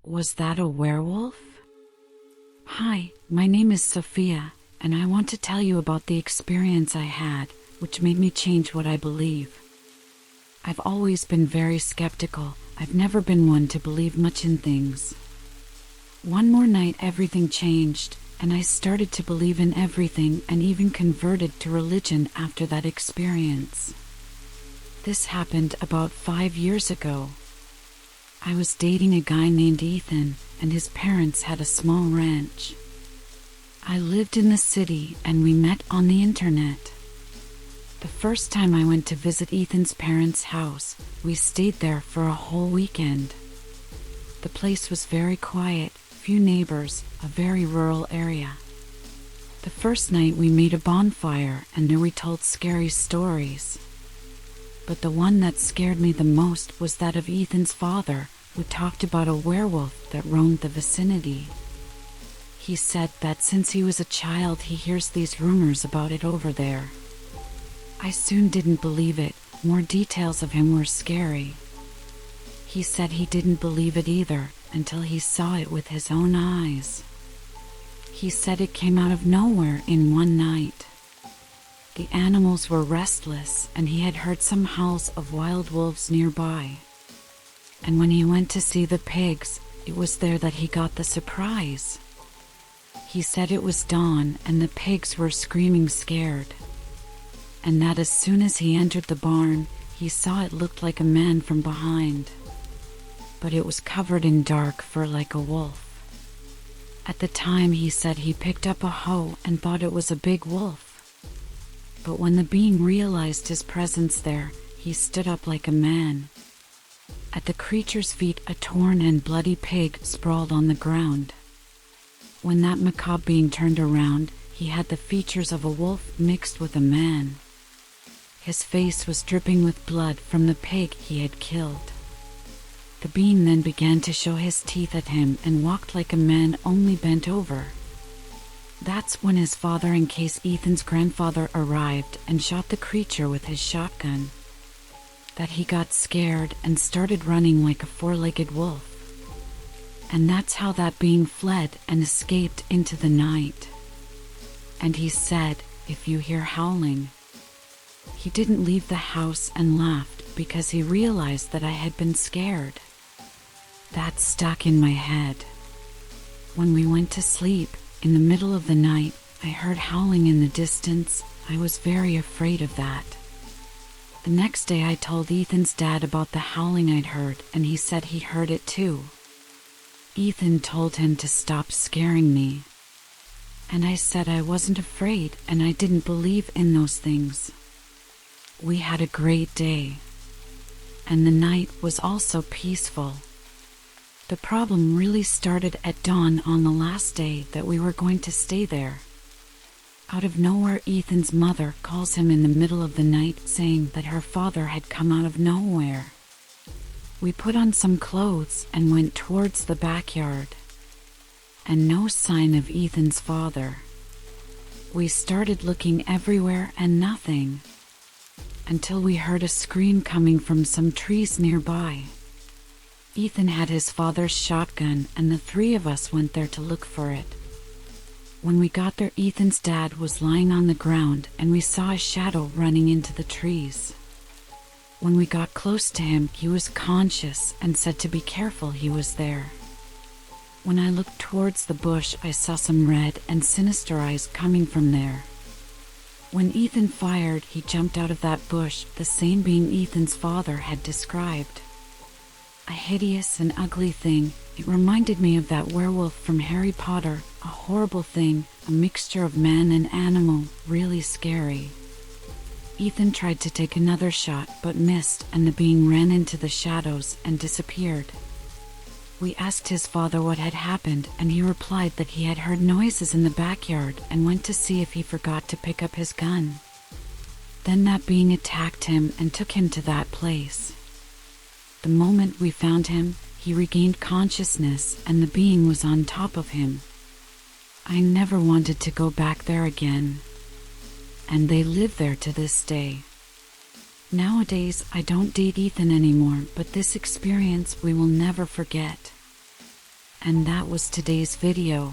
Was that a werewolf? Hi, my name is Sophia, and I want to tell you about the experience I had, which made me change what I believe. I've always been very skeptical. I've never been one to believe much in things. One more night everything changed, and I started to believe in everything and even converted to religion after that experience. This happened about 5 years ago. I was dating a guy named Ethan, and his parents had a small ranch. I lived in the city, and we met on the internet. The first time I went to visit Ethan's parents' house, we stayed there for a whole weekend. The place was very quiet, few neighbors, a very rural area. The first night we made a bonfire, and there we told scary stories. But the one that scared me the most was that of Ethan's father, who talked about a werewolf that roamed the vicinity. He said that since he was a child he hears these rumors about it over there. I soon didn't believe it. More details of him were scary. He said he didn't believe it either until he saw it with his own eyes. He said it came out of nowhere in one night. The animals were restless, and he had heard some howls of wild wolves nearby. And when he went to see the pigs, it was there that he got the surprise. He said it was dawn, and the pigs were screaming scared. And that as soon as he entered the barn, he saw it looked like a man from behind. But it was covered in dark fur like a wolf. At the time he said he picked up a hoe and thought it was a big wolf. But when the being realized his presence there, he stood up like a man. At the creature's feet, a torn and bloody pig sprawled on the ground. When that macabre being turned around, he had the features of a wolf mixed with a man. His face was dripping with blood from the pig he had killed. The being then began to show his teeth at him and walked like a man, only bent over. That's when his father and Case Ethan's grandfather arrived and shot the creature with his shotgun. That he got scared and started running like a four-legged wolf. And that's how that being fled and escaped into the night. And he said, if you hear howling. He didn't leave the house and laughed because he realized that I had been scared. That stuck in my head. When we went to sleep, in the middle of the night, I heard howling in the distance. I was very afraid of that. The next day I told Ethan's dad about the howling I'd heard, and he said he heard it too. Ethan told him to stop scaring me. And I said I wasn't afraid and I didn't believe in those things. We had a great day. And the night was also peaceful. The problem really started at dawn on the last day that we were going to stay there. Out of nowhere, Ethan's mother calls him in the middle of the night saying that her father had come out of nowhere. We put on some clothes and went towards the backyard. And no sign of Ethan's father. We started looking everywhere and nothing. Until we heard a scream coming from some trees nearby. Ethan had his father's shotgun, and the three of us went there to look for it. When we got there, Ethan's dad was lying on the ground, and we saw a shadow running into the trees. When we got close to him, he was conscious and said to be careful, he was there. When I looked towards the bush, I saw some red and sinister eyes coming from there. When Ethan fired, he jumped out of that bush, the same being Ethan's father had described. A hideous and ugly thing. It reminded me of that werewolf from Harry Potter, a horrible thing, a mixture of man and animal, really scary. Ethan tried to take another shot but missed, and the being ran into the shadows and disappeared. We asked his father what had happened, and he replied that he had heard noises in the backyard and went to see if he forgot to pick up his gun. Then that being attacked him and took him to that place. The moment we found him, he regained consciousness and the being was on top of him. I never wanted to go back there again. And they live there to this day. Nowadays, I don't date Ethan anymore, but this experience we will never forget. And that was today's video.